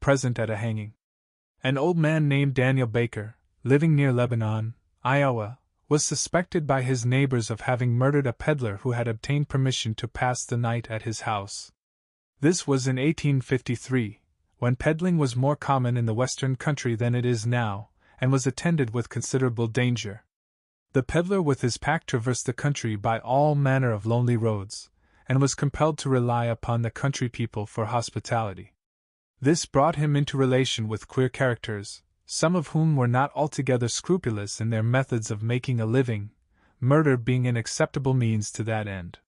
present at a hanging. An old man named Daniel Baker, living near Lebanon, Iowa, was suspected by his neighbors of having murdered a peddler who had obtained permission to pass the night at his house. This was in 1853, when peddling was more common in the western country than it is now, and was attended with considerable danger. The peddler with his pack traversed the country by all manner of lonely roads, and was compelled to rely upon the country people for hospitality. This brought him into relation with queer characters, some of whom were not altogether scrupulous in their methods of making a living, murder being an acceptable means to that end.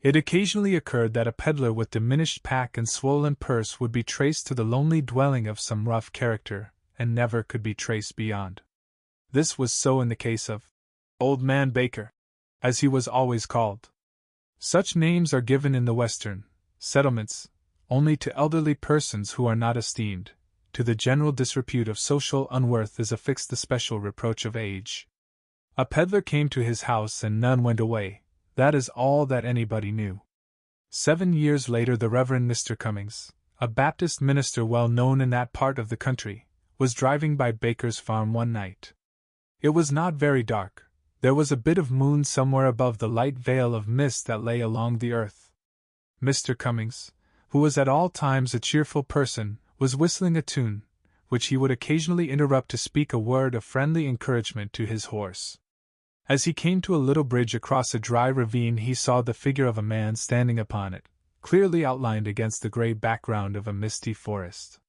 It occasionally occurred that a peddler with diminished pack and swollen purse would be traced to the lonely dwelling of some rough character, and never could be traced beyond. This was so in the case of Old Man Baker, as he was always called. Such names are given in the Western settlements only to elderly persons who are not esteemed. To the general disrepute of social unworth is affixed the special reproach of age. A peddler came to his house and none went away. That is all that anybody knew. 7 years later, the Reverend Mr. Cummings, a Baptist minister well known in that part of the country, was driving by Baker's farm one night. It was not very dark. There was a bit of moon somewhere above the light veil of mist that lay along the earth. Mr. Cummings, who was at all times a cheerful person, was whistling a tune, which he would occasionally interrupt to speak a word of friendly encouragement to his horse. As he came to a little bridge across a dry ravine, he saw the figure of a man standing upon it, clearly outlined against the gray background of a misty forest.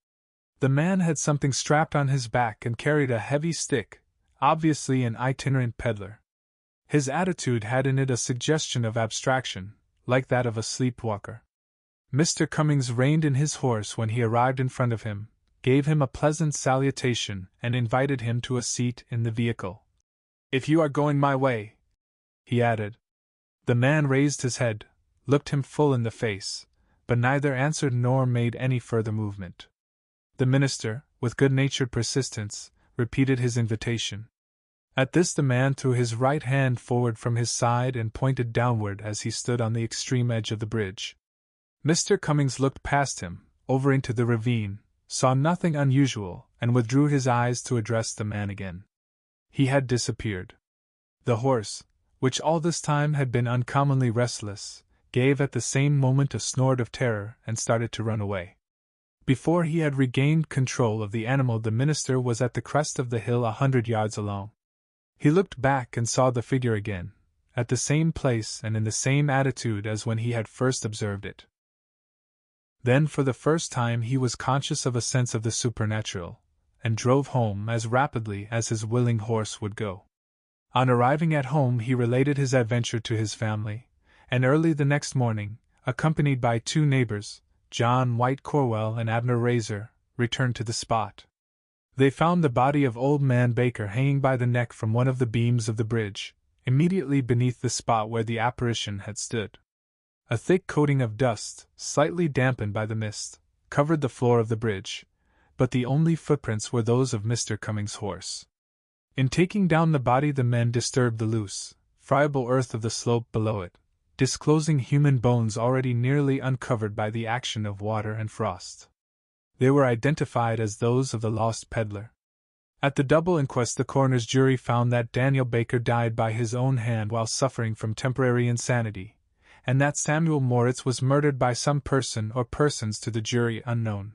The man had something strapped on his back and carried a heavy stick, obviously an itinerant peddler. His attitude had in it a suggestion of abstraction, like that of a sleepwalker. Mr. Cummings reined in his horse when he arrived in front of him, gave him a pleasant salutation, and invited him to a seat in the vehicle. "If you are going my way," he added. The man raised his head, looked him full in the face, but neither answered nor made any further movement. The minister, with good-natured persistence, repeated his invitation. At this the man threw his right hand forward from his side and pointed downward as he stood on the extreme edge of the bridge. Mr. Cummings looked past him, over into the ravine, saw nothing unusual, and withdrew his eyes to address the man again. He had disappeared. The horse, which all this time had been uncommonly restless, gave at the same moment a snort of terror and started to run away. Before he had regained control of the animal, the minister was at the crest of the hill 100 yards along. He looked back and saw the figure again, at the same place and in the same attitude as when he had first observed it. Then for the first time he was conscious of a sense of the supernatural, and drove home as rapidly as his willing horse would go. On arriving at home he related his adventure to his family, and early the next morning, accompanied by 2 neighbors, John White Corwell and Abner Razor, returned to the spot. They found the body of Old Man Baker hanging by the neck from one of the beams of the bridge, immediately beneath the spot where the apparition had stood. A thick coating of dust, slightly dampened by the mist, covered the floor of the bridge, but the only footprints were those of Mr. Cummings' horse. In taking down the body, the men disturbed the loose, friable earth of the slope below it, disclosing human bones already nearly uncovered by the action of water and frost. They were identified as those of the lost peddler. At the double inquest, the coroner's jury found that Daniel Baker died by his own hand while suffering from temporary insanity, and that Samuel Moritz was murdered by some person or persons to the jury unknown.